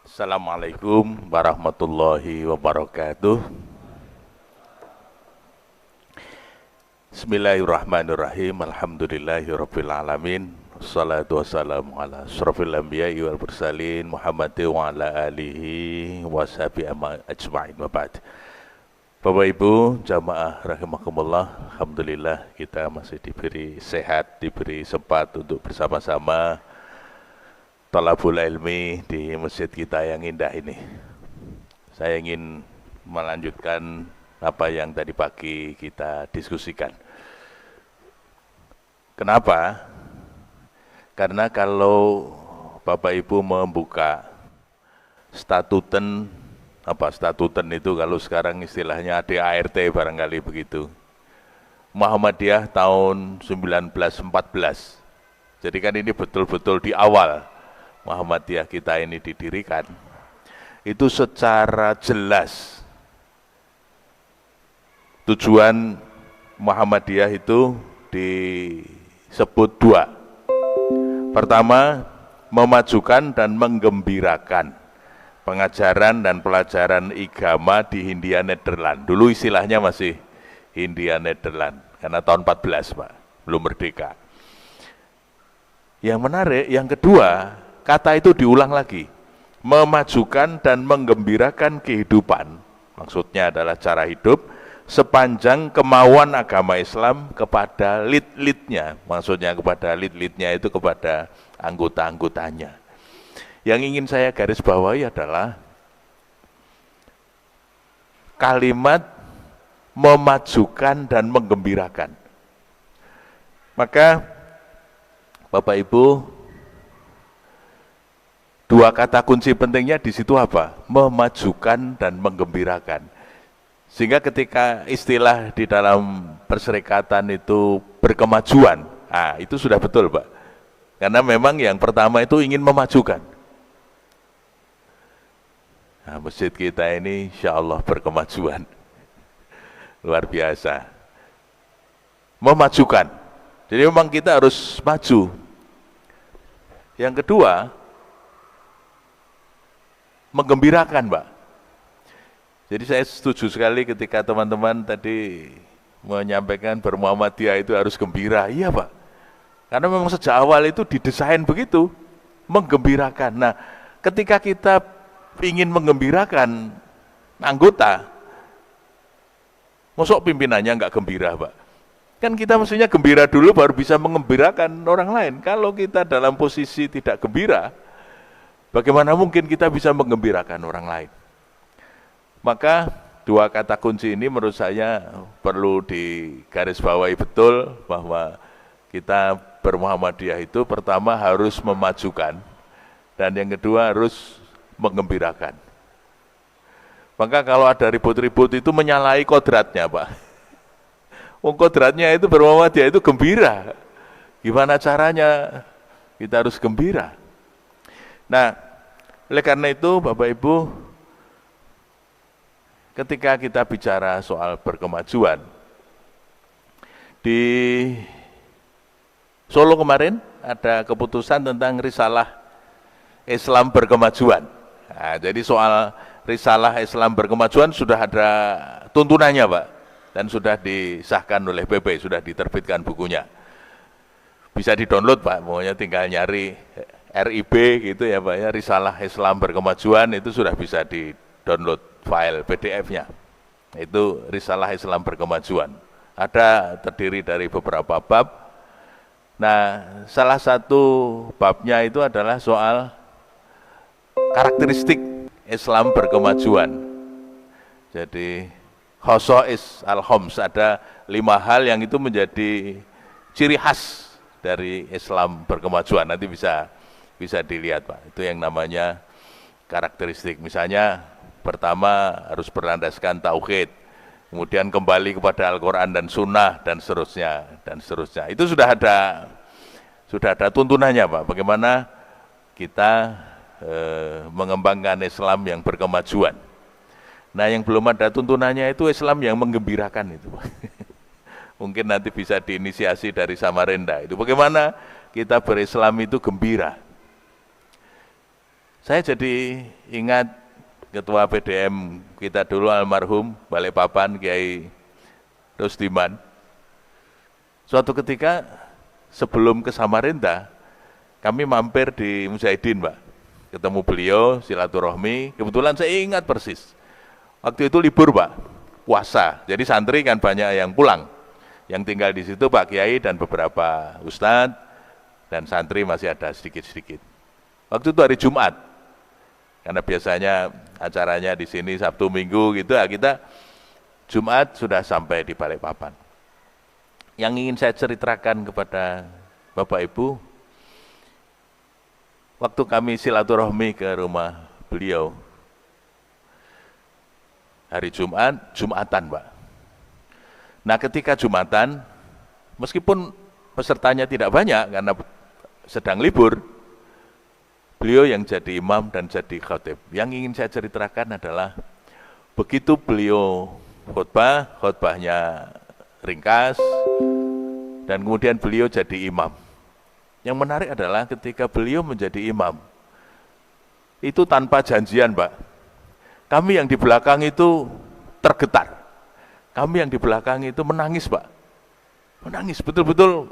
Assalamualaikum warahmatullahi wabarakatuh. Bismillahirrahmanirrahim. Alhamdulillahirabbil alamin. Wassalatu wassalamu ala asyrofil anbiya'i wal mursalin Muhammadin wa ala alihi washabihi ajma'in wa ba'd. Bapak Ibu jamaah rahimakumullah, alhamdulillah kita masih diberi sehat, diberi sempat untuk bersama-sama Thalabul ilmi di masjid kita yang indah ini. Saya ingin melanjutkan apa yang tadi pagi kita diskusikan. Kenapa? Karena kalau Bapak Ibu membuka statuten, statuten itu kalau sekarang istilahnya ADART barangkali begitu. Muhammadiyah tahun 1914. Jadi kan ini betul-betul di awal Muhammadiyah kita ini didirikan, itu secara jelas tujuan Muhammadiyah itu disebut dua. Pertama, memajukan dan menggembirakan pengajaran dan pelajaran agama di Hindia Nederland. Dulu istilahnya masih Hindia Nederland, karena tahun 14 Pak, belum merdeka. Yang menarik, yang kedua, kata itu diulang lagi, memajukan dan menggembirakan kehidupan, maksudnya adalah cara hidup, sepanjang kemauan agama Islam kepada lead-leadnya, maksudnya kepada lead-leadnya itu kepada anggota-anggotanya. Yang ingin saya garis bawahi adalah kalimat memajukan dan menggembirakan. Maka Bapak Ibu, dua kata kunci pentingnya di situ apa? Memajukan dan menggembirakan. Sehingga ketika istilah di dalam perserikatan itu berkemajuan, itu sudah betul Pak. Karena memang yang pertama itu ingin memajukan. Nah, masjid kita ini insya Allah berkemajuan. Luar biasa. Memajukan. Jadi memang kita harus maju. Yang kedua, menggembirakan Pak. Jadi saya setuju sekali ketika teman-teman tadi menyampaikan bermuhammadiyah itu harus gembira. Iya Pak, karena memang sejak awal itu didesain begitu, menggembirakan. Nah, ketika kita ingin menggembirakan anggota, masuk pimpinannya nggak gembira Pak. Kan kita mestinya gembira dulu baru bisa mengembirakan orang lain. Kalau kita dalam posisi tidak gembira, bagaimana mungkin kita bisa menggembirakan orang lain? Maka dua kata kunci ini menurut saya perlu digarisbawahi betul, bahwa kita bermuhammadiyah itu pertama harus memajukan, dan yang kedua harus menggembirakan. Maka kalau ada ribut-ribut itu menyalahi kodratnya Pak. Kodratnya itu bermuhammadiyah itu gembira. Gimana caranya kita harus gembira? Nah, oleh karena itu Bapak Ibu, ketika kita bicara soal berkemajuan, di Solo kemarin ada keputusan tentang risalah Islam berkemajuan. Nah, jadi soal risalah Islam berkemajuan sudah ada tuntunannya Pak, dan sudah disahkan oleh PP, sudah diterbitkan bukunya. Bisa di-download Pak, pokoknya tinggal nyari RIB gitu ya Pak ya, risalah Islam berkemajuan, itu sudah bisa di-download file PDF-nya. Itu risalah Islam berkemajuan. Ada terdiri dari beberapa bab. Nah, salah satu babnya itu adalah soal karakteristik Islam berkemajuan. Jadi khosois al-khoms, ada 5 hal yang itu menjadi ciri khas dari Islam berkemajuan. Nanti bisa dilihat Pak, itu yang namanya karakteristik. Misalnya pertama harus berlandaskan tauhid, kemudian kembali kepada Al-Quran dan Sunnah, dan seterusnya, dan seterusnya. Itu sudah ada tuntunannya Pak, bagaimana kita mengembangkan Islam yang berkemajuan. Nah, yang belum ada tuntunannya itu Islam yang menggembirakan itu Pak. Mungkin nanti bisa diinisiasi dari Samarinda. Itu bagaimana kita berislam itu gembira. Saya jadi ingat ketua PDM kita dulu almarhum Balikpapan Kiai Rusdiman. Suatu ketika sebelum ke Samarinda, kami mampir di Mujahidin, Pak. Ketemu beliau, silaturahmi. Kebetulan saya ingat persis. Waktu itu libur, Pak, puasa. Jadi santri kan banyak yang pulang. Yang tinggal di situ Pak Kiai dan beberapa ustadz, dan santri masih ada sedikit-sedikit. Waktu itu hari Jumat. Karena biasanya acaranya di sini Sabtu Minggu gitu, ya kita Jumat sudah sampai di Balikpapan. Yang ingin saya ceritakan kepada Bapak Ibu, waktu kami silaturahmi ke rumah beliau, hari Jumat, Jumatan, Pak. Nah ketika Jumatan, meskipun pesertanya tidak banyak karena sedang libur, beliau yang jadi imam dan jadi khatib. Yang ingin saya ceritakan adalah begitu beliau khutbahnya ringkas, dan kemudian beliau jadi imam. Yang menarik adalah ketika beliau menjadi imam, itu tanpa janjian, Pak. Kami yang di belakang itu tergetar. Kami yang di belakang itu menangis, Pak. Menangis, betul-betul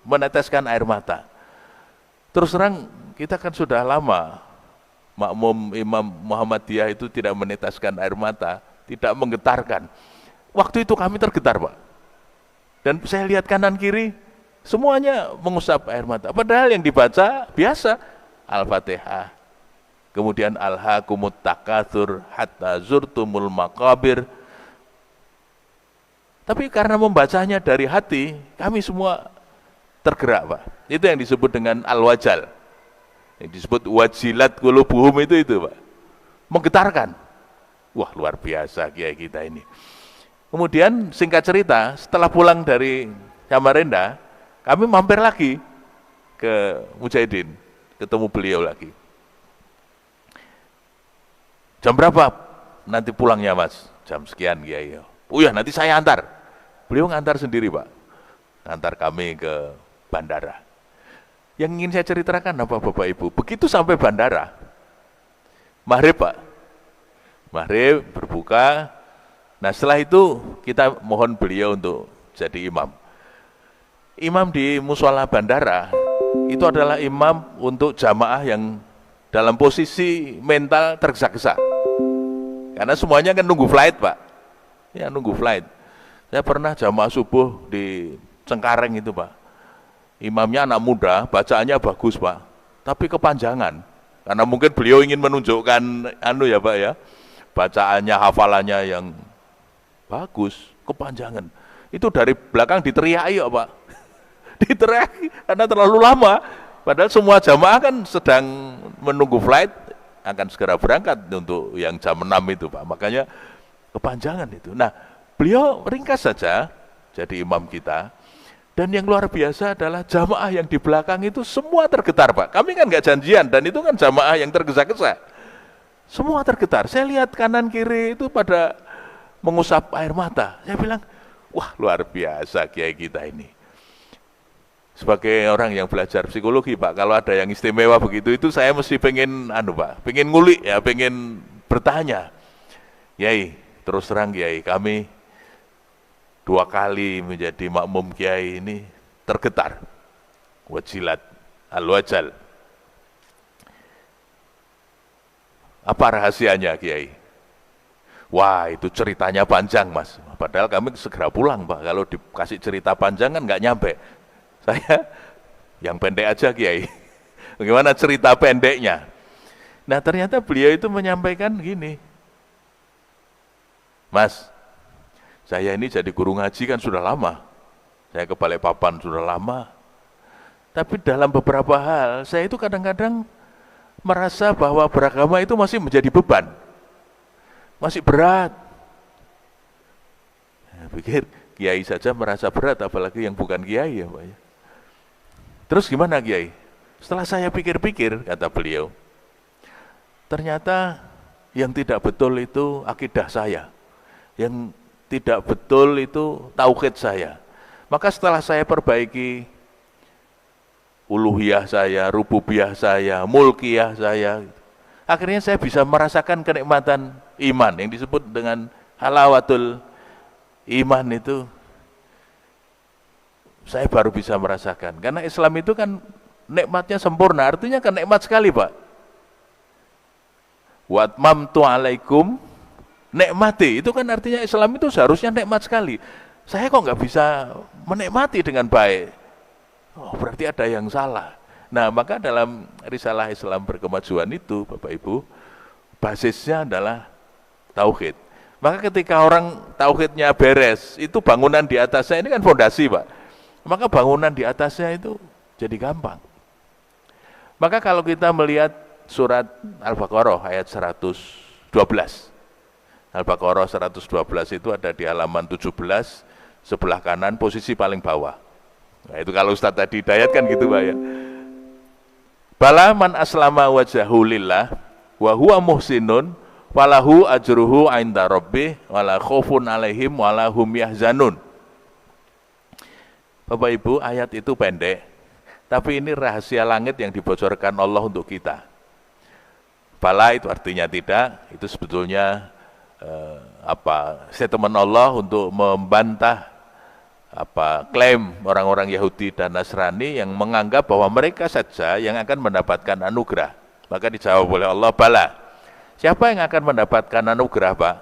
meneteskan air mata. Terus terang, kita kan sudah lama makmum Imam Muhammadiyah itu tidak meneteskan air mata, tidak menggetarkan. Waktu itu kami tergetar, Pak. Dan saya lihat kanan kiri, semuanya mengusap air mata. Padahal yang dibaca biasa, Al-Fatihah. Kemudian Alhaakumut Takatsur hatta zurtumul maqabir. Tapi karena membacanya dari hati, kami semua tergerak, Pak. Itu yang disebut dengan al-wajal. Yang disebut wajilat qulubuhum itu, Pak. Menggetarkan. Wah, luar biasa kiai kita ini. Kemudian singkat cerita, setelah pulang dari Samarinda, kami mampir lagi ke Mujahidin, ketemu beliau lagi. Jam berapa nanti pulangnya, Mas? Jam sekian, Kiai. Oh ya, nanti saya antar. Beliau ngantar sendiri, Pak. Ngantar kami ke bandara. Yang ingin saya ceritakan apa, Bapak Ibu? Begitu sampai bandara, maghrib, Pak. Maghrib, berbuka. Nah setelah itu kita mohon beliau untuk jadi imam. Imam di musola bandara itu adalah imam untuk jamaah yang dalam posisi mental tergesa-gesa. Karena semuanya kan nunggu flight, Pak. Ya nunggu flight. Saya pernah jamaah subuh di Cengkareng itu, Pak. Imamnya anak muda, bacaannya bagus, Pak. Tapi kepanjangan. Karena mungkin beliau ingin menunjukkan ya, Pak ya. Bacaannya, hafalannya yang bagus, kepanjangan. Itu dari belakang diteriaki, ya, Pak. Diteriaki karena terlalu lama. Padahal semua jamaah kan sedang menunggu flight, akan segera berangkat untuk yang jam 6 itu, Pak. Makanya kepanjangan itu. Nah, beliau ringkas saja jadi imam kita. Dan yang luar biasa adalah jamaah yang di belakang itu semua tergetar, Pak. Kami kan nggak janjian, dan itu kan jamaah yang tergesa-gesa. Semua tergetar. Saya lihat kanan kiri itu pada mengusap air mata. Saya bilang, wah luar biasa kiai kita ini. Sebagai orang yang belajar psikologi, Pak, kalau ada yang istimewa begitu, itu saya mesti pengen, Pak, pengen ngulik ya, pengen bertanya. Kiai, terus terang Kiai, kami 2 kali menjadi makmum Kiai ini tergetar. Wajilat, al-wajal. Apa rahasianya, Kiai? Wah, itu ceritanya panjang, Mas. Padahal kami segera pulang, Pak. Kalau dikasih cerita panjang kan nggak nyampe. Saya yang pendek aja, Kiai. Bagaimana cerita pendeknya? Nah, ternyata beliau itu menyampaikan gini. Mas, saya ini jadi guru ngaji kan sudah lama. Saya ke Balikpapan sudah lama. Tapi dalam beberapa hal, saya itu kadang-kadang merasa bahwa beragama itu masih menjadi beban. Masih berat. Saya pikir Kiai saja merasa berat, apalagi yang bukan Kiai ya, Pak ya. Terus gimana, Kiai? Setelah saya pikir-pikir, kata beliau, ternyata yang tidak betul itu akidah saya. Yang tidak betul itu tauhid saya. Maka setelah saya perbaiki uluhiyah saya, rububiyah saya, mulkiyah saya, Akhirnya saya bisa merasakan kenikmatan iman yang disebut dengan halawatul iman itu. Saya baru bisa merasakan. Karena Islam itu kan nikmatnya sempurna, artinya kan nikmat sekali, Pak. Wa atmamtu alaikum nikmati, itu kan artinya Islam itu seharusnya nikmat sekali. Saya kok nggak bisa menikmati dengan baik? Oh, berarti ada yang salah. Nah, maka dalam risalah Islam berkemajuan itu, Bapak Ibu, basisnya adalah tauhid. Maka ketika orang tauhidnya beres, itu bangunan di atasnya, ini kan fondasi, Pak. Maka bangunan di atasnya itu jadi gampang. Maka kalau kita melihat surat Al-Baqarah ayat 112, Al-Baqarah 112 itu ada di halaman 17, sebelah kanan, posisi paling bawah. Nah, itu kalau Ustadz tadi Hidayat kan gitu, Pak ya. Bala man aslama wajhahu lillah wa huwa muhsinun walahu ajruhu 'inda rabbih wala khaufun 'alaihim wala hum yahzanun. Bapak Ibu, ayat itu pendek, tapi ini rahasia langit yang dibocorkan Allah untuk kita. Bala itu artinya tidak, itu sebetulnya statement Allah untuk membantah klaim orang-orang Yahudi dan Nasrani yang menganggap bahwa mereka saja yang akan mendapatkan anugerah. Maka dijawab oleh Allah, bala. Siapa yang akan mendapatkan anugerah, Pak?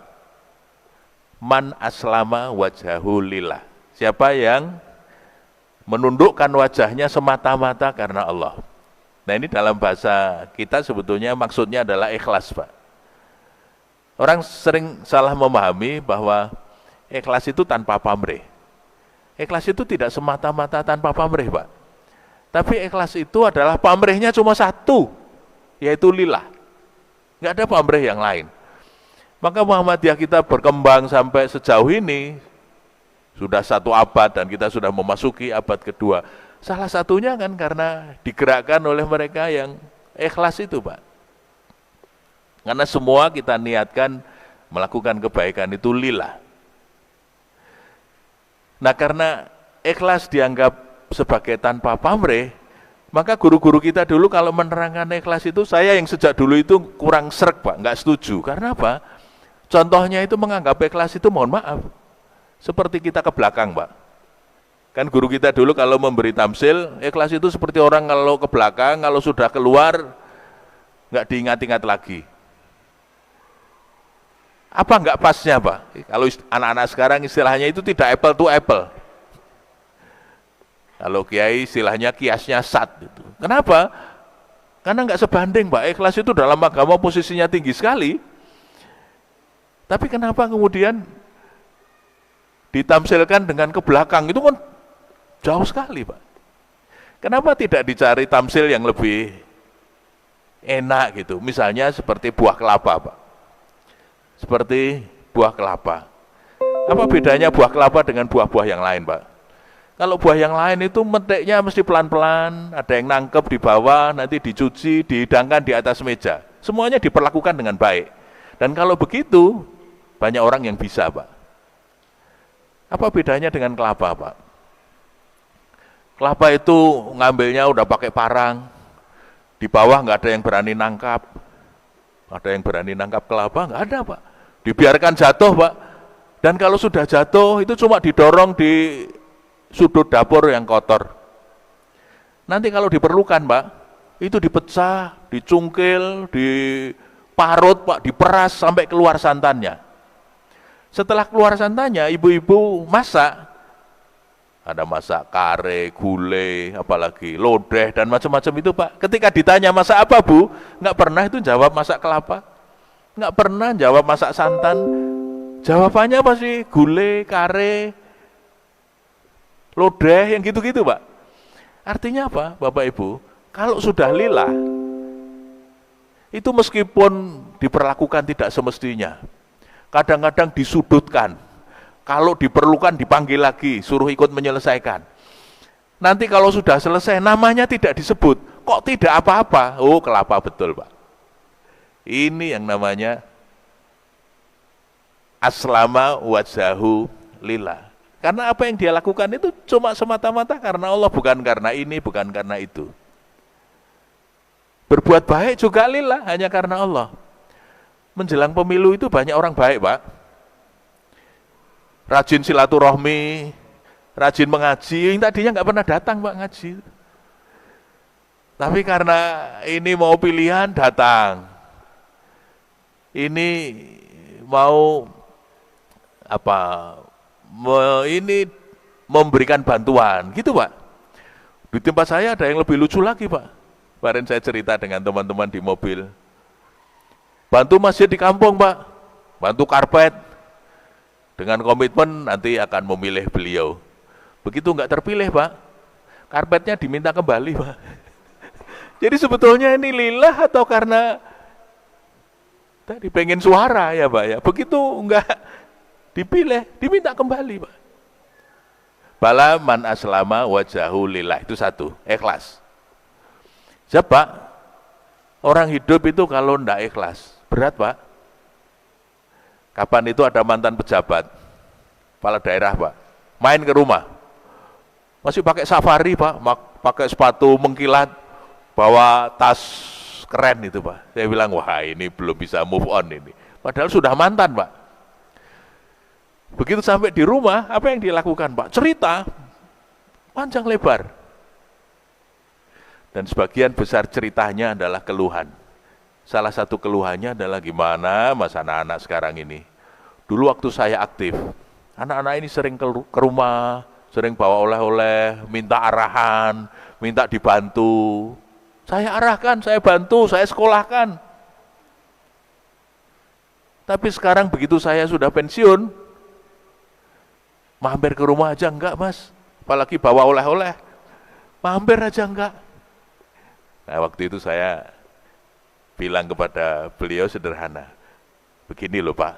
Man aslama wajhahu lillah. Siapa yang menundukkan wajahnya semata-mata karena Allah. Nah, ini dalam bahasa kita sebetulnya maksudnya adalah ikhlas, Pak. Orang sering salah memahami bahwa ikhlas itu tanpa pamrih. Ikhlas itu tidak semata-mata tanpa pamrih, Pak. Tapi ikhlas itu adalah pamrihnya cuma satu, yaitu lillah. Nggak ada pamrih yang lain. Maka Muhammadiyah kita berkembang sampai sejauh ini, sudah 1 abad dan kita sudah memasuki abad kedua. Salah satunya kan karena digerakkan oleh mereka yang ikhlas itu, Pak. Karena semua kita niatkan melakukan kebaikan itu lillah. Nah, karena ikhlas dianggap sebagai tanpa pamrih, maka guru-guru kita dulu kalau menerangkan ikhlas itu, saya yang sejak dulu itu kurang sreg, Pak, nggak setuju. Karena apa? Contohnya itu menganggap ikhlas itu, mohon maaf, seperti kita ke belakang, Pak. Kan guru kita dulu kalau memberi tamsil, ikhlas itu seperti orang kalau ke belakang, kalau sudah keluar, nggak diingat-ingat lagi. Apa enggak pasnya, Pak? Kalau anak-anak sekarang istilahnya itu tidak apple to apple. Kalau kiai istilahnya kiasnya sat. Gitu. Kenapa? Karena enggak sebanding, Pak. Ikhlas itu dalam agama posisinya tinggi sekali. Tapi kenapa kemudian ditamsilkan dengan ke belakang? Itu kan jauh sekali, Pak. Kenapa tidak dicari tamsil yang lebih enak gitu? Misalnya seperti buah kelapa, Pak. Seperti buah kelapa. Apa bedanya buah kelapa dengan buah-buah yang lain, Pak? Kalau buah yang lain itu meteknya mesti pelan-pelan, ada yang nangkep di bawah, nanti dicuci, dihidangkan di atas meja. Semuanya diperlakukan dengan baik. Dan kalau begitu, banyak orang yang bisa, Pak. Apa bedanya dengan kelapa, Pak? Kelapa itu ngambilnya udah pakai parang, di bawah nggak ada yang berani nangkap. Ada yang berani nangkap kelapa? Nggak ada, Pak. Dibiarkan jatuh, Pak. Dan kalau sudah jatuh, itu cuma didorong di sudut dapur yang kotor. Nanti kalau diperlukan, Pak, itu dipecah, dicungkil, diparut, Pak, diperas sampai keluar santannya. Setelah keluar santannya, ibu-ibu masak. Ada masak kare, gulai, apalagi lodeh, dan macam-macam itu, Pak. Ketika ditanya masak apa, Bu? Nggak pernah itu jawab masak kelapa. Nggak pernah jawab masak santan. Jawabannya pasti gulai, kare, lodeh, yang gitu-gitu, Pak. Artinya apa, Bapak Ibu? Kalau sudah lillah, itu meskipun diperlakukan tidak semestinya, kadang-kadang disudutkan, kalau diperlukan dipanggil lagi, suruh ikut menyelesaikan. Nanti kalau sudah selesai, namanya tidak disebut, kok tidak apa-apa? Oh, kelapa betul, Pak. Ini yang namanya aslama wajhahu lillah. Karena apa yang dia lakukan itu cuma semata-mata karena Allah, bukan karena ini, bukan karena itu. Berbuat baik juga lillah, hanya karena Allah. Menjelang pemilu itu banyak orang baik, Pak. Rajin silaturahmi, rajin mengaji, yang tadinya nggak pernah datang, Pak, ngaji. Tapi karena ini mau pilihan, datang. Ini mau ini memberikan bantuan, gitu, Pak. Di tempat saya ada yang lebih lucu lagi, Pak. Kemarin saya cerita dengan teman-teman di mobil. Bantu masjid di kampung, Pak. Bantu karpet. Dengan komitmen nanti akan memilih beliau. Begitu nggak terpilih, Pak, karpetnya diminta kembali, Pak. Jadi sebetulnya ini lillah atau karena tadi pengen suara ya, Pak ya. Begitu nggak dipilih, diminta kembali, Pak. Bala man aslama wajahu lillah, itu satu, ikhlas. Siapa? Orang hidup itu kalau ndak ikhlas, berat, Pak. Kapan itu ada mantan pejabat, kepala daerah, Pak, main ke rumah, masih pakai safari, Pak, pakai sepatu mengkilat, bawa tas keren itu, Pak. Saya bilang, wah ini belum bisa move on ini. Padahal sudah mantan, Pak. Begitu sampai di rumah, apa yang dilakukan, Pak? Cerita panjang lebar. Dan sebagian besar ceritanya adalah keluhan. Salah satu keluhannya adalah gimana mas anak-anak sekarang ini. Dulu waktu saya aktif, anak-anak ini sering ke rumah, sering bawa oleh-oleh, minta arahan, minta dibantu. Saya arahkan, saya bantu, saya sekolahkan. Tapi sekarang begitu saya sudah pensiun, mampir ke rumah aja enggak, Mas. Apalagi bawa oleh-oleh, mampir aja enggak. Nah, waktu itu saya bilang kepada beliau sederhana, begini loh, Pak,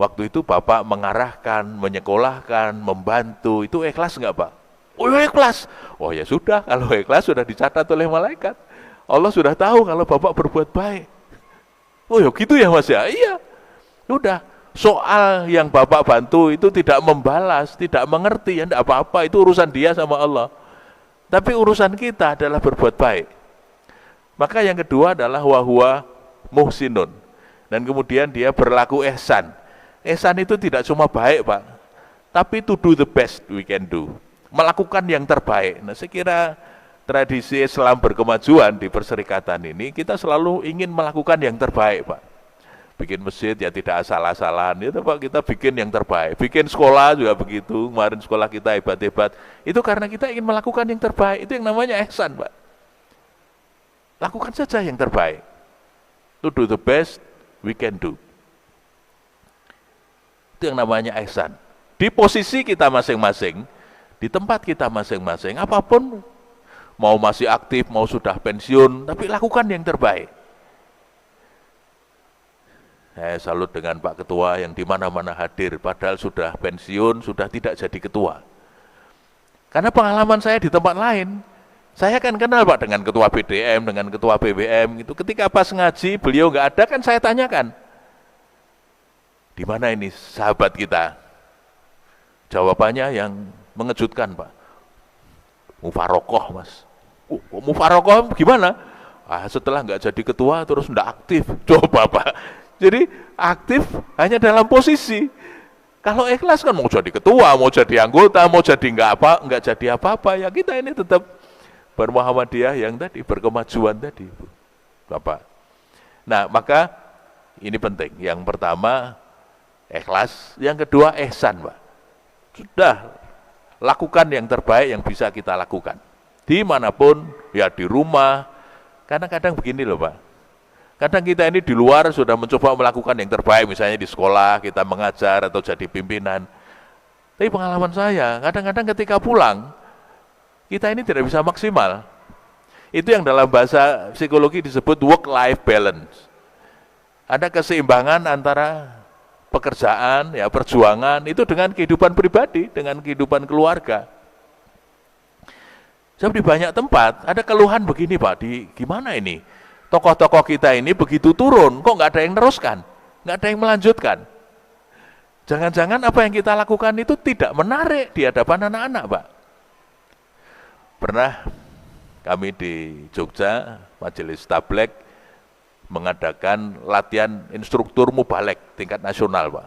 waktu itu Bapak mengarahkan, menyekolahkan, membantu, itu ikhlas enggak, Pak? Oh ya ikhlas. Oh ya sudah, kalau ikhlas sudah dicatat oleh malaikat. Allah sudah tahu kalau Bapak berbuat baik. Oh ya gitu ya, Mas ya? Iya. Sudah, soal yang Bapak bantu itu tidak membalas, tidak mengerti, ya enggak apa-apa, itu urusan dia sama Allah. Tapi urusan kita adalah berbuat baik. Maka yang kedua adalah wahwa muhsinun. Dan kemudian dia berlaku ihsan. Ihsan itu tidak cuma baik, Pak, tapi to do the best we can do. Melakukan yang terbaik. Nah, saya kira tradisi Islam berkemajuan di perserikatan ini, kita selalu ingin melakukan yang terbaik, Pak. Bikin masjid ya tidak asal-asalan, itu Pak, kita bikin yang terbaik. Bikin sekolah juga begitu, kemarin sekolah kita hebat-hebat. Itu karena kita ingin melakukan yang terbaik, itu yang namanya ihsan, Pak. Lakukan saja yang terbaik. To do the best we can do. Itu yang namanya ihsan. Di posisi kita masing-masing, di tempat kita masing-masing, apapun, mau masih aktif, mau sudah pensiun, tapi lakukan yang terbaik. Saya salut dengan Pak Ketua yang di mana-mana hadir, padahal sudah pensiun, sudah tidak jadi ketua. Karena pengalaman saya di tempat lain, saya kan kenal, Pak, dengan ketua BDM, dengan ketua BBM, itu ketika pas ngaji, beliau nggak ada, kan saya tanyakan, di mana ini sahabat kita? Jawabannya yang mengejutkan, Pak. Mufarokoh, Mas. Mufarokoh gimana? Setelah nggak jadi ketua, terus nggak aktif. Coba, Pak. Jadi aktif hanya dalam posisi. Kalau ikhlas kan mau jadi ketua, mau jadi anggota, mau jadi nggak jadi apa-apa, ya kita ini tetap bermuhammadiyah yang tadi, berkemajuan tadi, Bapak. Nah, maka ini penting. Yang pertama, ikhlas. Yang kedua, ihsan, Pak. Sudah, lakukan yang terbaik yang bisa kita lakukan. Dimanapun, ya di rumah. Kadang-kadang begini loh, Pak. Kadang kita ini di luar sudah mencoba melakukan yang terbaik, misalnya di sekolah, kita mengajar atau jadi pimpinan. Tapi pengalaman saya, kadang-kadang ketika pulang, kita ini tidak bisa maksimal. Itu yang dalam bahasa psikologi disebut work-life balance. Ada keseimbangan antara pekerjaan, ya perjuangan, itu dengan kehidupan pribadi, dengan kehidupan keluarga. Sebab di banyak tempat, ada keluhan begini, Pak, gimana ini? Tokoh-tokoh kita ini begitu turun, kok nggak ada yang neruskan, nggak ada yang melanjutkan. Jangan-jangan apa yang kita lakukan itu tidak menarik di hadapan anak-anak, Pak. Pernah kami di Jogja, Majelis Tablek, mengadakan latihan instruktur mubalek tingkat nasional, Pak.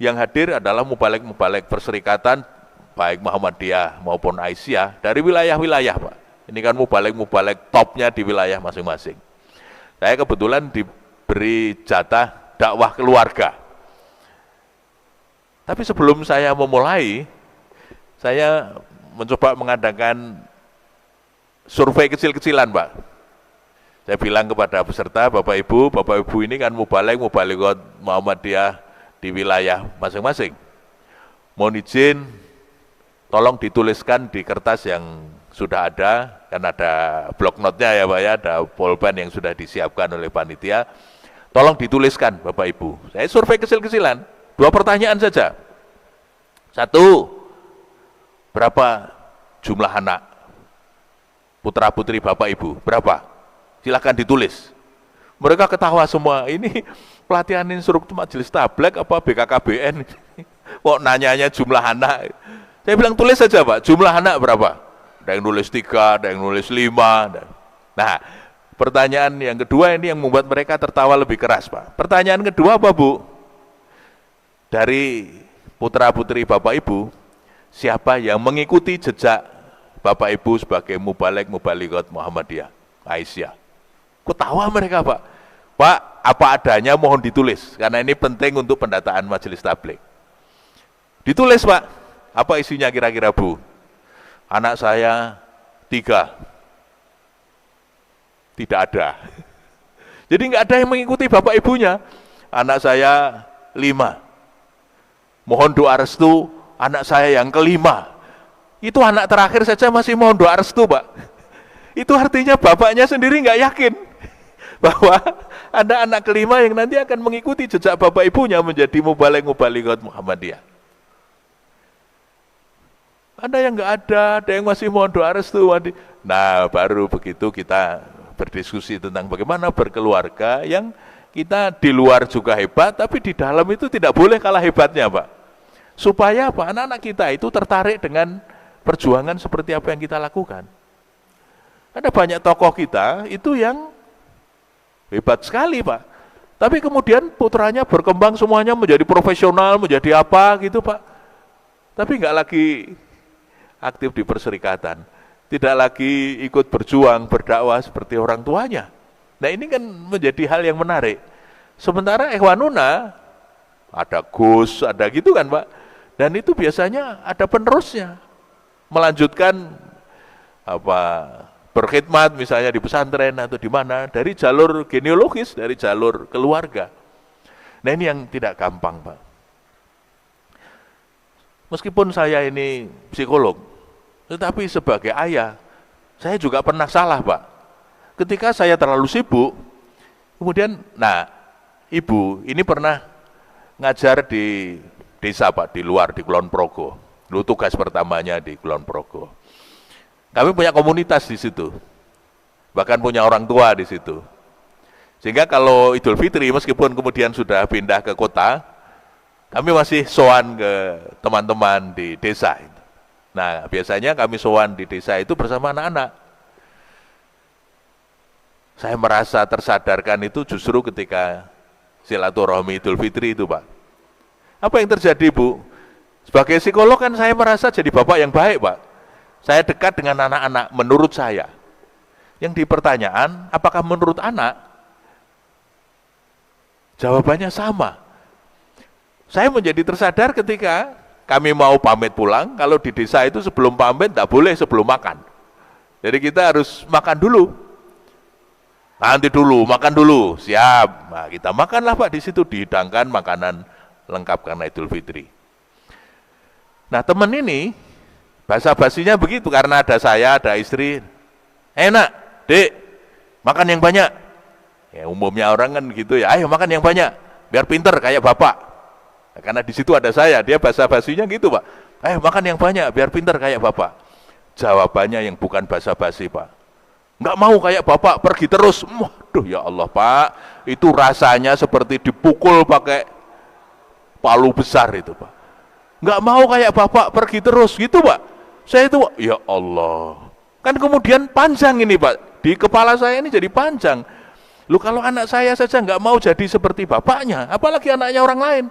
Yang hadir adalah mubalek-mubalek perserikatan, baik Muhammadiyah maupun Aisyah, dari wilayah-wilayah, Pak. Ini kan mubalek-mubalek topnya di wilayah masing-masing. Saya kebetulan diberi jatah dakwah keluarga. Tapi sebelum saya memulai, saya mencoba mengadakan survei kecil-kecilan, Pak. Saya bilang kepada peserta, Bapak Ibu ini kan mubalikot Muhammadiyah di wilayah masing-masing. Mohon izin, tolong dituliskan di kertas yang sudah ada, kan ada block note-nya ya Pak ya, ada pulpen yang sudah disiapkan oleh panitia. Tolong dituliskan Bapak Ibu. Saya survei kecil-kecilan, 2 pertanyaan saja. 1, berapa jumlah anak putra-putri Bapak Ibu? Berapa? Silakan ditulis. Mereka ketawa semua, ini pelatihan instruktur Majelis Tablek apa BKKBN? Kok nanyanya jumlah anak? Saya bilang tulis saja Pak, jumlah anak berapa? Ada yang nulis 3, ada yang nulis 5. Nah, pertanyaan yang kedua ini yang membuat mereka tertawa lebih keras Pak. Pertanyaan kedua apa Bu? Dari putra-putri Bapak Ibu, siapa yang mengikuti jejak Bapak Ibu sebagai mubalikot Muhammadiyah? Aisyah. Ketawa mereka Pak. Pak, apa adanya mohon ditulis, karena ini penting untuk pendataan Majelis Tablek. Ditulis Pak, apa isinya kira-kira Bu? Anak saya 3. Tidak ada. Jadi nggak ada yang mengikuti Bapak Ibunya. Anak saya 5. Mohon doa restu anak saya yang kelima. Itu anak terakhir saja masih mohon doa restu Pak. Itu artinya bapaknya sendiri nggak yakin bahwa ada anak kelima yang nanti akan mengikuti jejak bapak ibunya menjadi mubalikot Muhammadiyah. Ada yang nggak ada yang masih mohon doa restu. Nah, baru begitu kita berdiskusi tentang bagaimana berkeluarga yang kita di luar juga hebat, tapi di dalam itu tidak boleh kalah hebatnya, Pak. Supaya apa? Anak-anak kita itu tertarik dengan perjuangan seperti apa yang kita lakukan. Ada banyak tokoh kita itu yang hebat sekali Pak, tapi kemudian putranya berkembang semuanya menjadi profesional, menjadi apa gitu Pak, tapi nggak lagi aktif di perserikatan, tidak lagi ikut berjuang, berdakwah seperti orang tuanya. Nah ini kan menjadi hal yang menarik. Sementara Ikhwanuna, ada Gus, ada gitu kan Pak, dan itu biasanya ada penerusnya, melanjutkan apa berkhidmat misalnya di pesantren atau di mana, dari jalur genealogis, dari jalur keluarga. Nah ini yang tidak gampang Pak. Meskipun saya ini psikolog, tetapi sebagai ayah, saya juga pernah salah Pak. Ketika saya terlalu sibuk, kemudian, nah ibu ini pernah ngajar di desa Pak, di luar, di Kulon Progo. Dulu tugas pertamanya di Kulon Progo. Kami punya komunitas di situ, bahkan punya orang tua di situ. Sehingga kalau Idul Fitri, meskipun kemudian sudah pindah ke kota, kami masih sowan ke teman-teman di desa. Nah, biasanya kami sowan di desa itu bersama anak-anak. Saya merasa tersadarkan itu justru ketika silaturahmi Idul Fitri itu, Pak. Apa yang terjadi, Bu? Sebagai psikolog kan saya merasa jadi bapak yang baik, Pak. Saya dekat dengan anak-anak, menurut saya. Yang dipertanyaan, apakah menurut anak? Jawabannya sama. Saya menjadi tersadar ketika kami mau pamit pulang, kalau di desa itu sebelum pamit tidak boleh sebelum makan. Jadi kita harus makan dulu. Nanti dulu, makan dulu, siap. Nah, kita makanlah Pak, di situ dihidangkan makanan lengkap karena Idul Fitri. Nah teman ini, basa-basinya begitu, karena ada saya, ada istri. Enak, Dek, makan yang banyak. Ya umumnya orang kan gitu ya, ayo makan yang banyak, biar pinter kayak bapak. Nah, karena di situ ada saya, dia basa-basinya gitu Pak. Ayo makan yang banyak, biar pinter kayak bapak. Jawabannya yang bukan basa-basi Pak. Nggak mau kayak bapak, pergi terus. Waduh ya Allah Pak, itu rasanya seperti dipukul pakai palu besar itu Pak. Nggak mau kayak bapak, pergi terus gitu Pak. Saya itu, ya Allah, Kan kemudian panjang ini Pak, di kepala saya ini jadi panjang. Loh kalau anak saya saja nggak mau jadi seperti bapaknya, apalagi anaknya orang lain.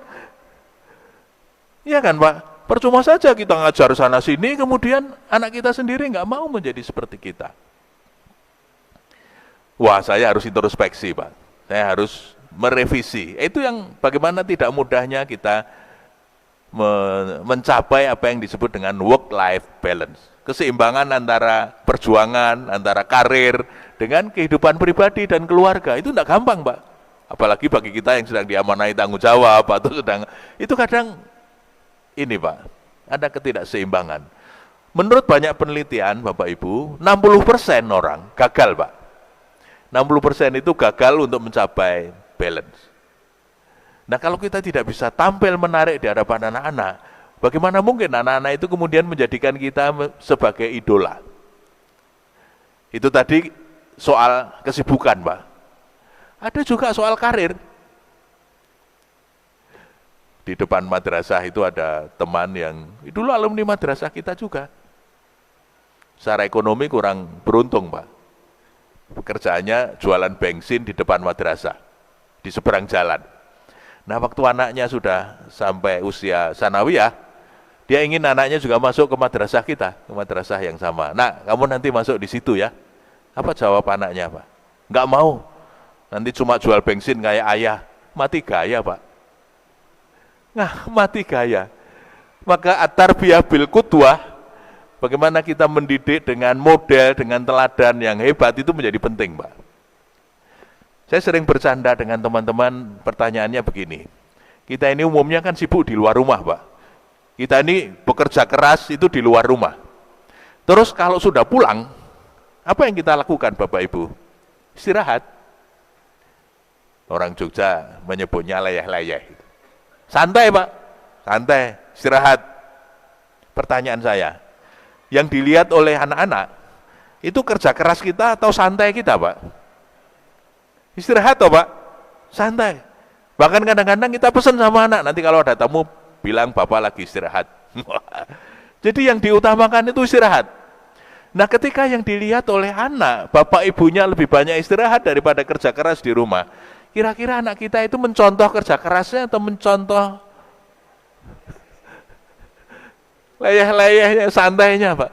Iya kan Pak? Percuma saja kita ngajar sana sini, kemudian anak kita sendiri nggak mau menjadi seperti kita. Wah, saya harus introspeksi Pak. Saya harus merevisi. Itu yang bagaimana tidak mudahnya kita mencapai apa yang disebut dengan work-life balance. Keseimbangan antara perjuangan, antara karir, dengan kehidupan pribadi dan keluarga. Itu tidak gampang Pak. Apalagi bagi kita yang sedang diamanai tanggung jawab, atau sedang, itu kadang ini Pak, ada ketidakseimbangan. Menurut banyak penelitian Bapak Ibu, 60% orang gagal Pak. 60% itu gagal untuk mencapai balance. Nah kalau kita tidak bisa tampil menarik di hadapan anak-anak, bagaimana mungkin anak-anak itu kemudian menjadikan kita sebagai idola? Itu tadi soal kesibukan Pak. Ada juga soal karir. Di depan madrasah itu ada teman yang dulu alumni madrasah kita juga. Secara ekonomi kurang beruntung Pak. Pekerjaannya jualan bensin di depan madrasah, di seberang jalan. Nah waktu anaknya sudah sampai usia sanawiyah, dia ingin anaknya juga masuk ke madrasah kita, ke madrasah yang sama. Nah kamu nanti masuk di situ ya. Apa jawab anaknya Pak? Nggak mau, nanti cuma jual bensin kayak ayah. Mati gaya Pak. Nah, mati gaya. Maka at-tarbiyah bil qudwah, bagaimana kita mendidik dengan model, dengan teladan yang hebat itu menjadi penting, Pak. Saya sering bercanda dengan teman-teman, pertanyaannya begini. Kita ini umumnya kan sibuk di luar rumah, Pak. Kita ini bekerja keras itu di luar rumah. Terus kalau sudah pulang, apa yang kita lakukan, Bapak Ibu? Istirahat. Orang Jogja menyebutnya leyeh-leyeh. Santai Pak, santai, istirahat. Pertanyaan saya, yang dilihat oleh anak-anak, itu kerja keras kita atau santai kita Pak? Istirahat toh Pak, santai. Bahkan kadang-kadang kita pesan sama anak, nanti kalau ada tamu bilang Bapak lagi istirahat. Jadi yang diutamakan itu istirahat. Nah ketika yang dilihat oleh anak, bapak ibunya lebih banyak istirahat daripada kerja keras di rumah, kira-kira anak kita itu mencontoh kerja kerasnya atau mencontoh leyeh-leyehnya, santainya Pak?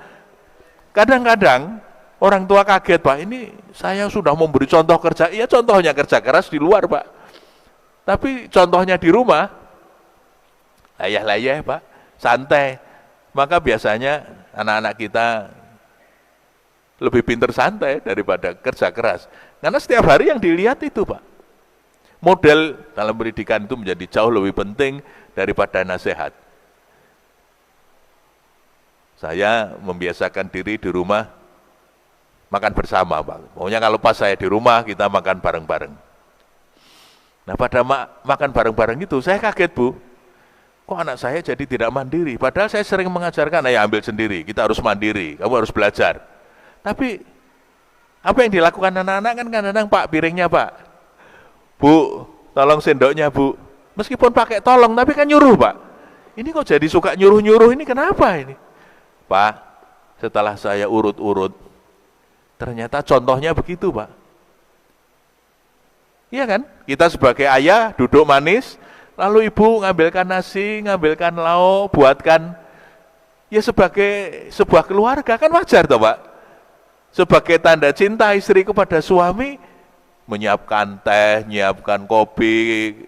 Kadang-kadang orang tua kaget Pak, ini saya sudah memberi contoh kerja, iya contohnya kerja keras di luar Pak, tapi contohnya di rumah leyeh-leyeh Pak, santai. Maka biasanya anak-anak kita lebih pintar santai daripada kerja keras, karena setiap hari yang dilihat itu Pak. Model dalam pendidikan itu menjadi jauh lebih penting daripada nasihat. Saya membiasakan diri di rumah makan bersama Pak. Pokoknya kalau pas saya di rumah kita makan bareng-bareng. Nah pada makan bareng-bareng itu saya kaget Bu, kok anak saya jadi tidak mandiri. Padahal saya sering mengajarkan, ayo ambil sendiri, kita harus mandiri, kamu harus belajar. Tapi apa yang dilakukan anak-anak kan kadang-kadang Pak piringnya Pak, Bu, tolong sendoknya Bu. Meskipun pakai tolong, tapi kan nyuruh Pak. Ini kok jadi suka nyuruh-nyuruh, ini kenapa ini? Pak, setelah saya urut-urut, ternyata contohnya begitu Pak. Iya kan? Kita sebagai ayah duduk manis, lalu ibu ngambilkan nasi, ngambilkan lauk, buatkan. Ya sebagai sebuah keluarga kan wajar toh Pak. Sebagai tanda cinta istri kepada suami, menyiapkan teh, menyiapkan kopi,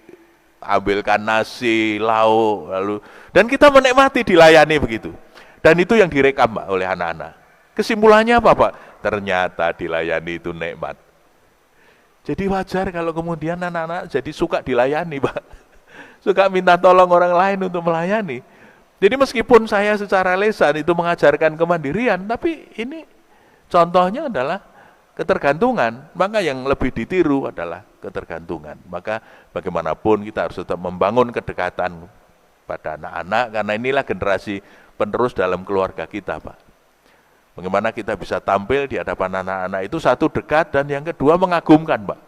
ambilkan nasi, lauk, lalu dan kita menikmati dilayani begitu. Dan itu yang direkam Pak oleh anak-anak. Kesimpulannya apa Pak? Ternyata dilayani itu nikmat. Jadi wajar kalau kemudian anak-anak jadi suka dilayani Pak. Suka minta tolong orang lain untuk melayani. Jadi meskipun saya secara lisan itu mengajarkan kemandirian, tapi ini contohnya adalah ketergantungan, maka yang lebih ditiru adalah ketergantungan. Maka bagaimanapun kita harus tetap membangun kedekatan pada anak-anak, karena inilah generasi penerus dalam keluarga kita Pak. Bagaimana kita bisa tampil di hadapan anak-anak itu, satu dekat, dan yang kedua mengagumkan Pak.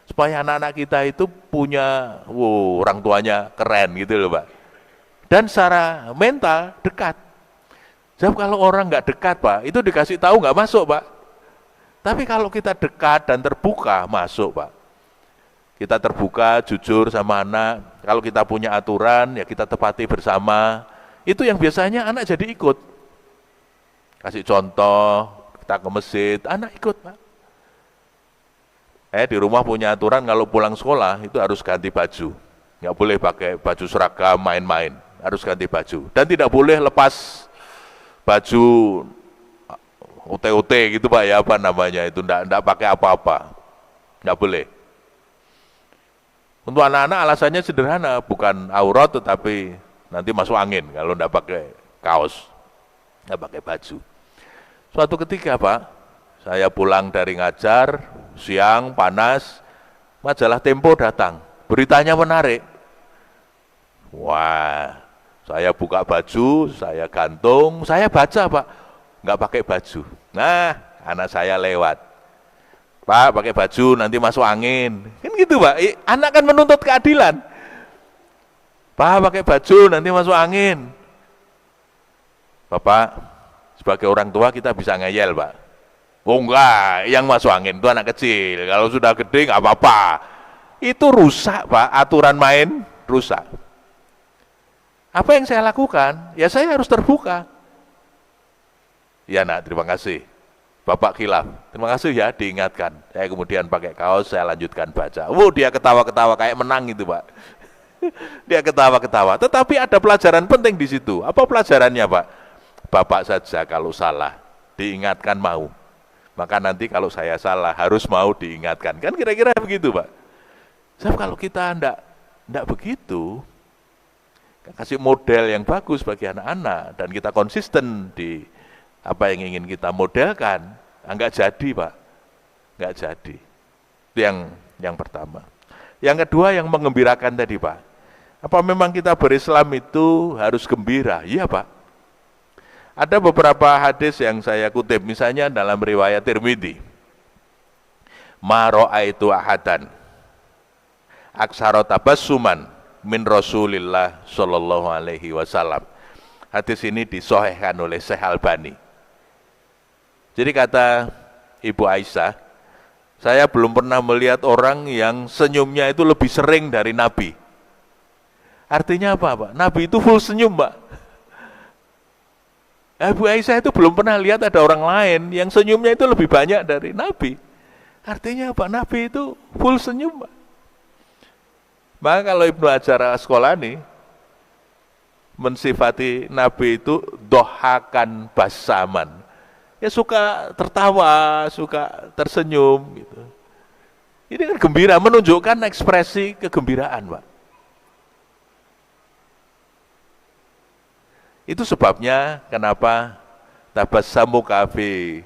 Supaya anak-anak kita itu punya, orang tuanya keren gitu loh Pak. Dan secara mental dekat. Sebab kalau orang nggak dekat Pak, itu dikasih tahu nggak masuk Pak. Tapi kalau kita dekat dan terbuka, masuk Pak. Kita terbuka, jujur sama anak, kalau kita punya aturan, ya kita tepati bersama. Itu yang biasanya anak jadi ikut. Kasih contoh, kita ke masjid, anak ikut Pak. Di rumah punya aturan kalau pulang sekolah, itu harus ganti baju. Nggak boleh pakai baju seragam main-main, harus ganti baju. Dan tidak boleh lepas baju UT-UT gitu Pak ya, apa namanya itu, enggak pakai apa-apa, enggak boleh. Untuk anak-anak alasannya sederhana, bukan aurat tetapi nanti masuk angin kalau enggak pakai kaos, enggak pakai baju. Suatu ketika Pak, saya pulang dari ngajar, siang panas, majalah Tempo datang, beritanya menarik. Wah, saya buka baju, saya gantung, saya baca Pak, nggak pakai baju. Nah, anak saya lewat, Pak pakai baju nanti masuk angin, kan gitu Pak. Anak kan menuntut keadilan. Pak pakai baju nanti masuk angin. Bapak, sebagai orang tua kita bisa ngeyel Pak. Oh enggak, yang masuk angin itu anak kecil, kalau sudah gede nggak apa-apa. Itu rusak Pak, aturan main rusak. Apa yang saya lakukan? Ya saya harus terbuka. Ya nak, terima kasih. Bapak khilaf, terima kasih ya diingatkan. Saya kemudian pakai kaos, saya lanjutkan baca. Dia ketawa-ketawa kayak menang itu Pak. Dia ketawa-ketawa. Tetapi ada pelajaran penting di situ. Apa pelajarannya Pak? Bapak saja kalau salah, diingatkan mau. Maka nanti kalau saya salah, harus mau diingatkan. Kan kira-kira begitu Pak. Sebab kalau kita enggak begitu, kasih model yang bagus bagi anak-anak dan kita konsisten di apa yang ingin kita modelkan, enggak jadi Pak, enggak jadi. Itu yang pertama. Yang kedua yang menggembirakan tadi Pak, apa memang kita berislam itu harus gembira? Iya Pak. Ada beberapa hadis yang saya kutip, misalnya dalam riwayat Tirmidzi, ma ra'aitu ahadan aksara tabassuman min Rasulillah sallallahu alaihi wasallam. Hadis ini disahihkan oleh Syekh Albani. Jadi kata Ibu Aisyah, saya belum pernah melihat orang yang senyumnya itu lebih sering dari Nabi. Artinya apa Pak? Nabi itu full senyum Pak. Ibu Aisyah itu belum pernah lihat ada orang lain yang senyumnya itu lebih banyak dari Nabi. Artinya apa? Nabi itu full senyum Pak. Maka kalau Ibnu Hajar Al-Asqalani mensifati Nabi itu dohakan basaman, ya suka tertawa, suka tersenyum gitu. Ini kan gembira, menunjukkan ekspresi kegembiraan Pak. Itu sebabnya kenapa tabassamu fi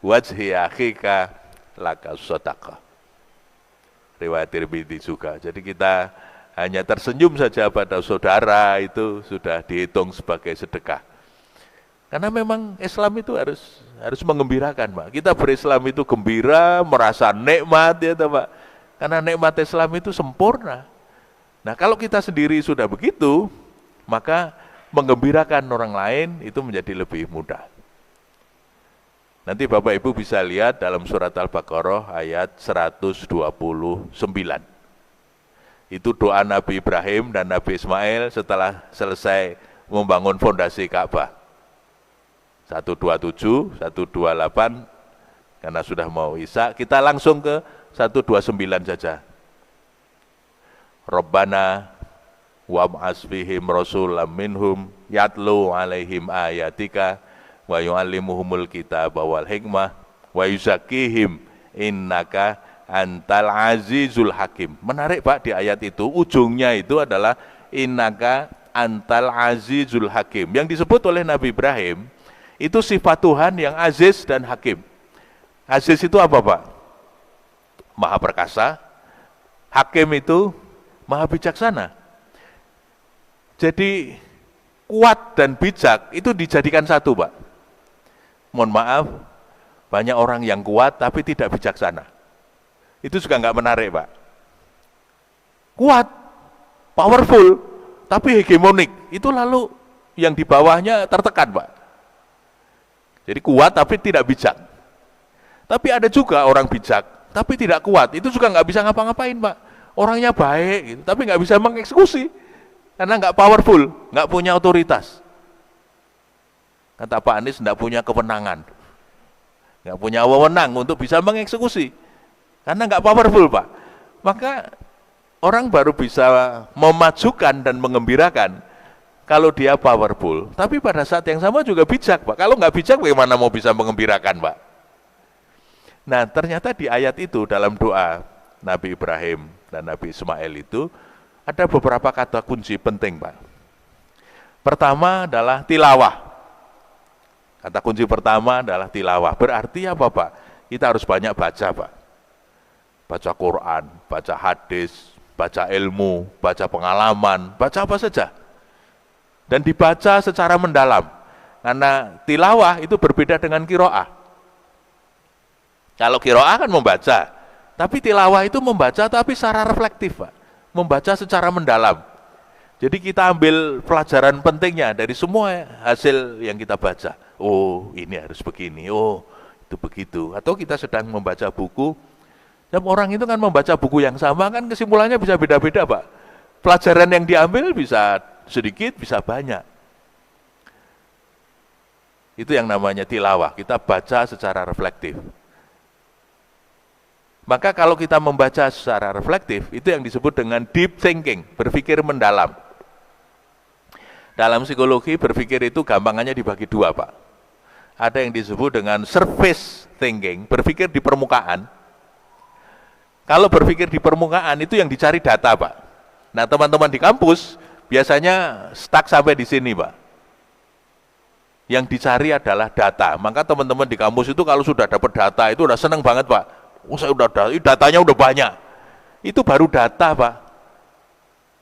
wajhi akhika laka shadaqah. Riwayat Tirmidzi juga. Jadi kita hanya tersenyum saja pada saudara itu sudah dihitung sebagai sedekah. Karena memang Islam itu harus mengembirakan, Pak. Kita berislam itu gembira, merasa nikmat ya, Pak. Karena nikmat Islam itu sempurna. Nah, kalau kita sendiri sudah begitu, maka menggembirakan orang lain itu menjadi lebih mudah. Nanti Bapak Ibu bisa lihat dalam surat Al-Baqarah ayat 129. Itu doa Nabi Ibrahim dan Nabi Ismail setelah selesai membangun fondasi Ka'bah. 127, 128, karena sudah mau Isya, kita langsung ke 129 saja. Rabbana wab'ats fihim rasulam minhum yatlu alaihim ayatika wa yu'allimuhumul kitaba wal hikmah wa yuzakkihim innaka antal azizul hakim. Menarik Pak, di ayat itu ujungnya itu adalah innaka antal azizul hakim. Yang disebut oleh Nabi Ibrahim itu sifat Tuhan yang aziz dan hakim. Aziz itu apa Pak? Maha perkasa. Hakim itu maha bijaksana. Jadi kuat dan bijak itu dijadikan satu Pak. Mohon maaf, banyak orang yang kuat tapi tidak bijaksana. Itu juga nggak menarik Pak. Kuat, powerful, tapi hegemonik. Itu lalu yang di bawahnya tertekan Pak. Jadi kuat tapi tidak bijak. Tapi ada juga orang bijak tapi tidak kuat, itu juga nggak bisa ngapa-ngapain Pak. Orangnya baik gitu, tapi nggak bisa mengeksekusi karena nggak powerful, nggak punya otoritas. Kata Pak Anies, nggak punya kewenangan, nggak punya wewenang untuk bisa mengeksekusi karena nggak powerful Pak. Maka orang baru bisa memajukan dan mengembirakan kalau dia powerful, tapi pada saat yang sama juga bijak Pak. Kalau nggak bijak bagaimana mau bisa mengembirakan Pak? Nah ternyata di ayat itu dalam doa Nabi Ibrahim dan Nabi Ismail itu ada beberapa kata kunci penting Pak. Pertama adalah tilawah. Kata kunci pertama adalah tilawah. Berarti apa Pak? Kita harus banyak baca Pak. Baca Quran, baca hadis, baca ilmu, baca pengalaman, baca apa saja. Dan dibaca secara mendalam. Karena tilawah itu berbeda dengan qiraah. Kalau qiraah kan membaca, tapi tilawah itu membaca tapi secara reflektif Pak. Membaca secara mendalam. Jadi kita ambil pelajaran pentingnya dari semua hasil yang kita baca. Oh ini harus begini, oh itu begitu. Atau kita sedang membaca buku, dan orang itu kan membaca buku yang sama kan kesimpulannya bisa beda-beda Pak. Pelajaran yang diambil bisa sedikit, bisa banyak. Itu yang namanya tilawah, kita baca secara reflektif. Maka kalau kita membaca secara reflektif, itu yang disebut dengan deep thinking, berpikir mendalam. Dalam psikologi, berpikir itu gampangannya dibagi dua Pak. Ada yang disebut dengan surface thinking, berpikir di permukaan. Kalau berpikir di permukaan itu yang dicari data Pak. Nah teman-teman di kampus biasanya stuck sampai di sini Pak. Yang dicari adalah data. Maka teman-teman di kampus itu kalau sudah dapat data itu udah seneng banget Pak. Oh saya udah datanya udah banyak. Itu baru data Pak.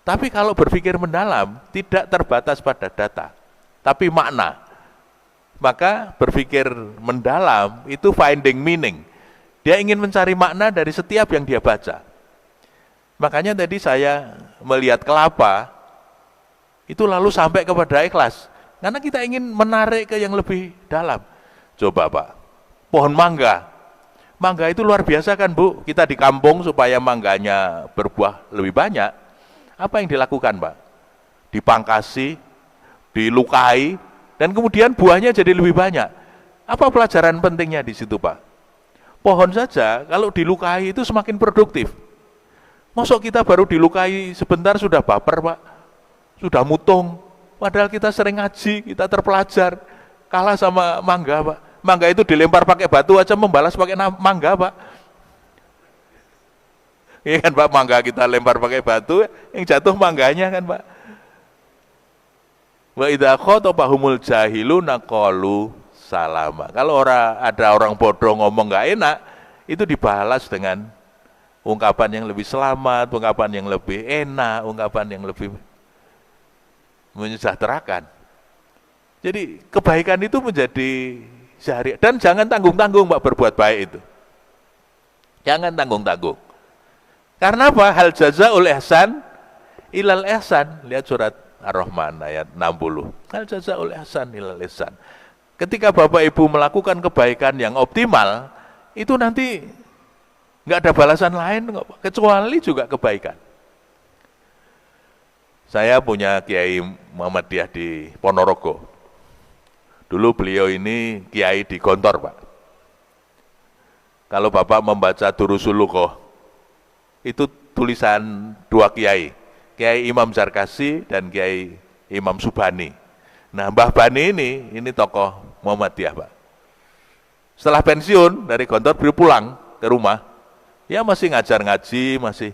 Tapi kalau berpikir mendalam tidak terbatas pada data, tapi makna. Maka berpikir mendalam itu finding meaning. Dia ingin mencari makna dari setiap yang dia baca. Makanya tadi saya melihat kelapa itu lalu sampai kepada ikhlas. Karena kita ingin menarik ke yang lebih dalam. Coba Pak, pohon mangga. Mangga itu luar biasa kan Bu, kita di kampung supaya mangganya berbuah lebih banyak, apa yang dilakukan Pak? Dipangkasi, dilukai, dan kemudian buahnya jadi lebih banyak. Apa pelajaran pentingnya di situ Pak? Pohon saja kalau dilukai itu semakin produktif. Masuk kita baru dilukai sebentar sudah baper Pak, sudah mutung, padahal kita sering ngaji, kita terpelajar, kalah sama mangga Pak. Mangga itu dilempar pakai batu aja membalas pakai mangga Pak. Iya kan Pak, mangga kita lempar pakai batu, yang jatuh mangganya kan Pak. Wa idza khatabahumul jahiluna qalu salama. Kalau ada orang bodoh ngomong nggak enak, itu dibalas dengan ungkapan yang lebih selamat, ungkapan yang lebih enak, ungkapan yang lebih menyejahterakan. Jadi kebaikan itu menjadi sehari, dan jangan tanggung-tanggung Pak berbuat baik itu. Jangan tanggung-tanggung. Karena apa? Hal jazaul ihsan ilal ihsan. Lihat surat Ar-Rahman ayat 60. Hal jazaul ihsan ilal ihsan. Ketika Bapak Ibu melakukan kebaikan yang optimal, itu nanti nggak ada balasan lain kecuali juga kebaikan. Saya punya Kiai Muhammadiyah di Ponorogo. Dulu beliau ini kiai di Gontor Pak. Kalau Bapak membaca Durusul Lughah, itu tulisan dua kiai, Kiai Imam Zarkasi dan Kiai Imam Subhani. Nah Mbah Bani ini tokoh Muhammadiyah Pak. Setelah pensiun dari Gontor beliau pulang ke rumah, ya masih ngajar ngaji, masih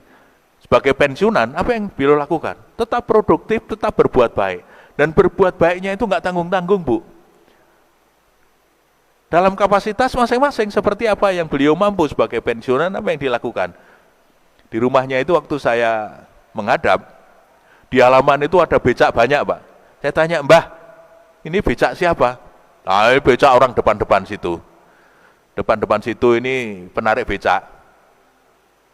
sebagai pensiunan. Apa yang beliau lakukan? Tetap produktif, tetap berbuat baik. Dan berbuat baiknya itu nggak tanggung-tanggung Bu. Dalam kapasitas masing-masing seperti apa yang beliau mampu sebagai pensiunan, apa yang dilakukan. Di rumahnya itu waktu saya menghadap, di halaman itu ada becak banyak Pak. Saya tanya, Mbah, ini becak siapa? Nah, ini becak orang depan-depan situ. Depan-depan situ ini penarik becak.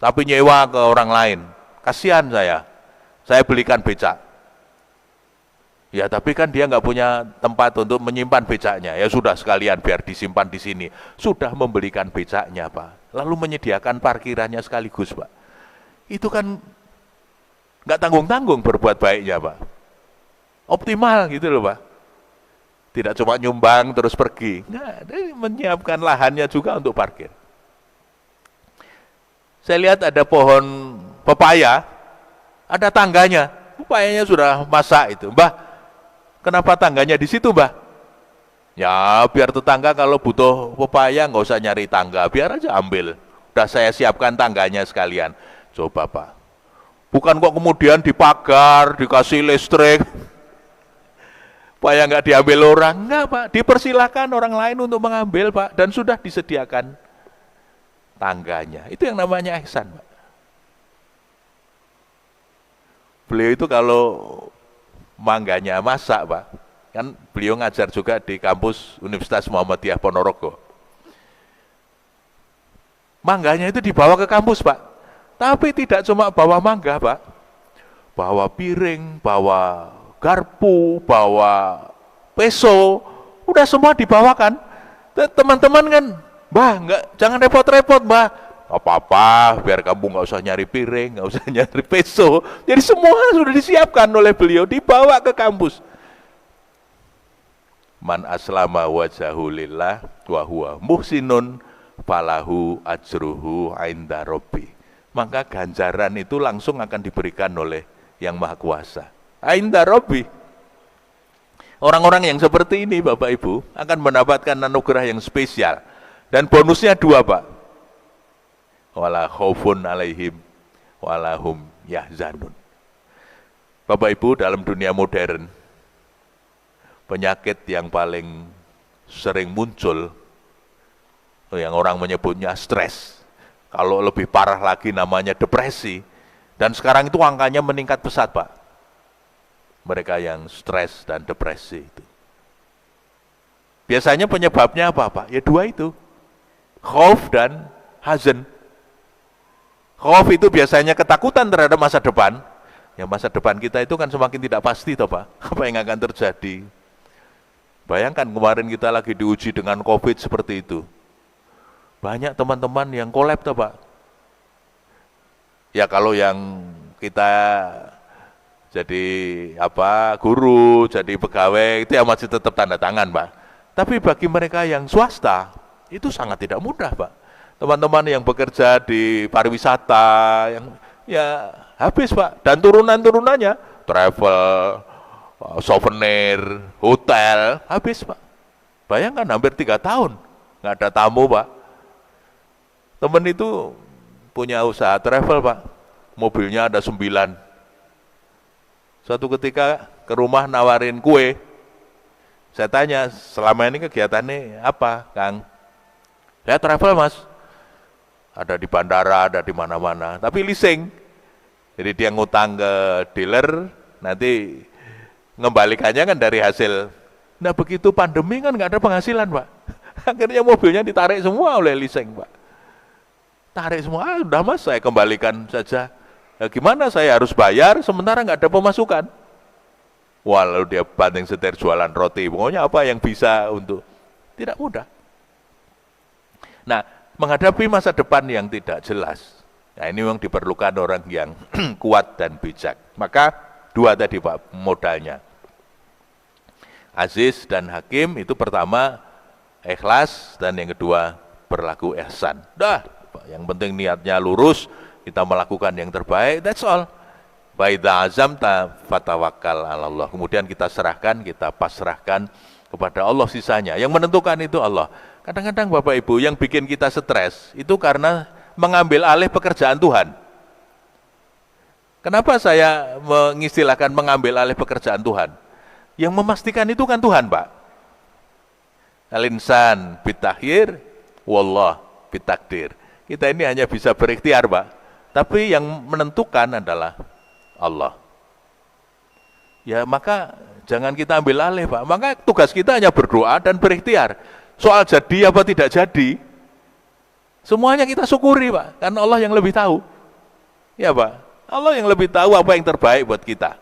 Tapi nyewa ke orang lain. Kasihan saya belikan becak. Ya tapi kan dia nggak punya tempat untuk menyimpan becaknya. Ya sudah sekalian biar disimpan di sini. Sudah membelikan becaknya Pak. Lalu menyediakan parkirannya sekaligus Pak. Itu kan nggak tanggung-tanggung berbuat baiknya Pak. Optimal gitu loh Pak. Tidak cuma nyumbang terus pergi. Nggak, dia menyiapkan lahannya juga untuk parkir. Saya lihat ada pohon pepaya, ada tangganya. Pepayanya sudah masak itu. Mbah, kenapa tangganya di situ, Mbah? Ya, biar tetangga kalau butuh pepaya nggak usah nyari tangga, biar aja ambil. Udah saya siapkan tangganya sekalian. Coba, Pak. Bukan kok kemudian dipagar, dikasih listrik, supaya nggak diambil orang. Enggak, Pak. Dipersilahkan orang lain untuk mengambil, Pak. Dan sudah disediakan tangganya. Itu yang namanya ihsan, Pak. Beliau itu kalau mangganya masak, Pak. Kan beliau ngajar juga di kampus Universitas Muhammadiyah Ponorogo. Mangganya itu dibawa ke kampus, Pak. Tapi tidak cuma bawa mangga, Pak. Bawa piring, bawa garpu, bawa peso, udah semua dibawakan. Teman-teman kan, Mbah, jangan repot-repot, Mbah. Apa-apa, biar kamu nggak usah nyari piring, nggak usah nyari peso. Jadi semua sudah disiapkan oleh beliau, dibawa ke kampus. Man aslama wajhahu lillah wa huwa muhsinun falahu ajruhu inda rabbi. Maka ganjaran itu langsung akan diberikan oleh Yang Maha Kuasa. Inda rabbi. Orang-orang yang seperti ini Bapak Ibu akan mendapatkan anugerah yang spesial. Dan bonusnya 2, Pak. Wala khaufun alaihim walahum yahzanun. Bapak Ibu, dalam dunia modern, penyakit yang paling sering muncul, yang orang menyebutnya stres, kalau lebih parah lagi namanya depresi, dan sekarang itu angkanya meningkat pesat Pak. Mereka yang stres dan depresi itu. Biasanya penyebabnya apa Pak? Ya 2 itu, khauf dan hazan. Khauf itu biasanya ketakutan terhadap masa depan. Ya masa depan kita itu kan semakin tidak pasti toh Pak, apa yang akan terjadi. Bayangkan kemarin kita lagi diuji dengan COVID seperti itu. Banyak teman-teman yang kolab toh Pak. Ya kalau yang kita jadi guru, jadi pegawai itu ya masih tetap tanda tangan Pak. Tapi bagi mereka yang swasta itu sangat tidak mudah Pak. Teman-teman yang bekerja di pariwisata, yang ya habis Pak. Dan turunan-turunannya, travel, souvenir, hotel, habis Pak. Bayangkan hampir 3 tahun, nggak ada tamu Pak. Teman itu punya usaha travel Pak, mobilnya ada 9. Suatu ketika ke rumah nawarin kue, saya tanya, selama ini kegiatannya apa Kang? Saya travel Mas. Ada di bandara, ada di mana-mana, tapi leasing. Jadi dia ngutang ke dealer, nanti ngembalikannya kan dari hasil. Nah begitu pandemi kan nggak ada penghasilan Pak. Akhirnya mobilnya ditarik semua oleh leasing Pak. Tarik semua, udah Mas saya kembalikan saja. Nah, gimana saya harus bayar sementara nggak ada pemasukan? Walau dia banting setir jualan roti, pokoknya apa yang bisa untuk, tidak mudah. Nah, menghadapi masa depan yang tidak jelas, nah ini memang diperlukan orang yang kuat dan bijak. Maka 2 tadi Pak modalnya. Aziz dan hakim itu pertama ikhlas, dan yang kedua berlaku ihsan. Dah, yang penting niatnya lurus, kita melakukan yang terbaik, that's all. Baidza azamta fatawakkal 'ala Allah. Kemudian kita serahkan, kita pasrahkan kepada Allah sisanya. Yang menentukan itu Allah. Kadang-kadang Bapak Ibu yang bikin kita stres itu karena mengambil alih pekerjaan Tuhan. Kenapa saya mengistilahkan mengambil alih pekerjaan Tuhan? Yang memastikan itu kan Tuhan Pak. Al-insan bitakhir, wallah bitakdir. Kita ini hanya bisa berikhtiar Pak. Tapi yang menentukan adalah Allah. Ya maka jangan kita ambil alih Pak. Maka tugas kita hanya berdoa dan berikhtiar. Soal jadi apa tidak jadi, semuanya kita syukuri Pak. Karena Allah yang lebih tahu. Ya Pak, Allah yang lebih tahu apa yang terbaik buat kita.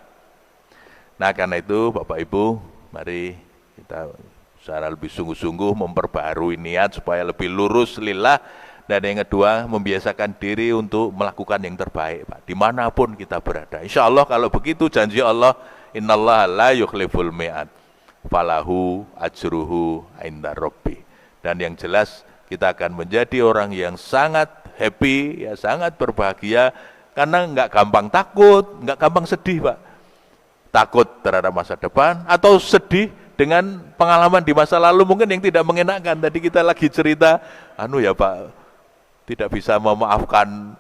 Nah karena itu Bapak Ibu, mari kita secara lebih sungguh-sungguh memperbaharui niat supaya lebih lurus lillah. Dan yang kedua, membiasakan diri untuk melakukan yang terbaik, Pak, dimanapun kita berada. Insya Allah kalau begitu janji Allah, innallaha la yukhliful mi'ad, falahu ajruhu inda rabbi. Dan yang jelas kita akan menjadi orang yang sangat happy, ya sangat berbahagia, karena nggak gampang takut, nggak gampang sedih, Pak. Takut terhadap masa depan atau sedih dengan pengalaman di masa lalu mungkin yang tidak mengenakan. Tadi kita lagi cerita, ya Pak, tidak bisa memaafkan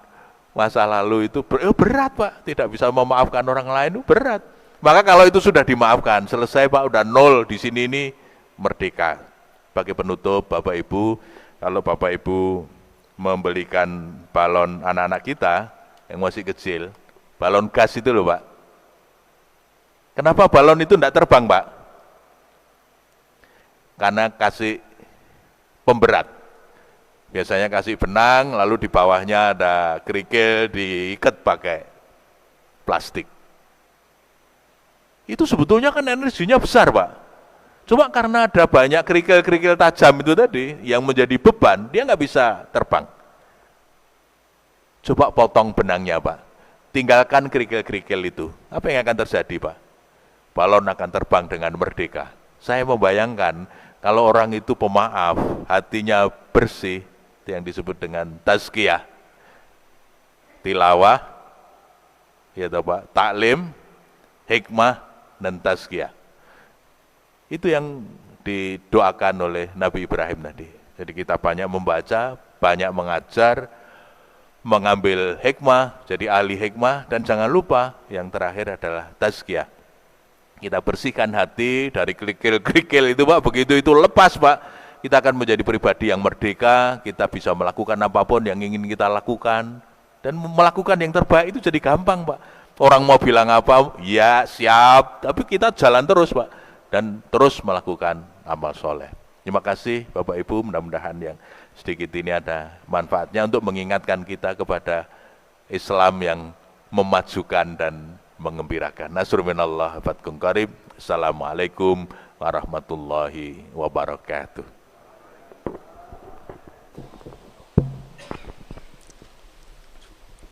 masa lalu itu berat, Pak. Tidak bisa memaafkan orang lain itu berat. Maka kalau itu sudah dimaafkan, selesai, Pak, udah nol di sini ini, merdeka. Sebagai penutup, Bapak Ibu, kalau Bapak Ibu membelikan balon anak-anak kita yang masih kecil, balon gas itu loh, Pak. Kenapa balon itu tidak terbang, Pak? Karena kasih pemberat. Biasanya kasih benang, lalu di bawahnya ada kerikil, diikat pakai plastik. Itu sebetulnya kan energinya besar, Pak. Cuma karena ada banyak kerikil-kerikil tajam itu tadi, yang menjadi beban, dia nggak bisa terbang. Coba potong benangnya, Pak. Tinggalkan kerikil-kerikil itu. Apa yang akan terjadi, Pak? Balon akan terbang dengan merdeka. Saya membayangkan, kalau orang itu pemaaf, hatinya bersih, yang disebut dengan tazkiyah, tilawah, ya Pak, taklim, hikmah, dan tazkiyah. Itu yang didoakan oleh Nabi Ibrahim tadi. Jadi kita banyak membaca, banyak mengajar, mengambil hikmah, jadi ahli hikmah, dan jangan lupa yang terakhir adalah tazkiyah. Kita bersihkan hati dari kerikil-kerikil itu, Pak. Begitu itu lepas, Pak, kita akan menjadi pribadi yang merdeka. Kita bisa melakukan apapun yang ingin kita lakukan, dan melakukan yang terbaik itu jadi gampang, Pak. Orang mau bilang apa, ya siap, tapi kita jalan terus, Pak, dan terus melakukan amal soleh. Terima kasih Bapak Ibu, mudah-mudahan yang sedikit ini ada manfaatnya untuk mengingatkan kita kepada Islam yang memajukan dan mengembirakan. Nasrun minallah, fatkum qarib. Assalamualaikum warahmatullahi wabarakatuh.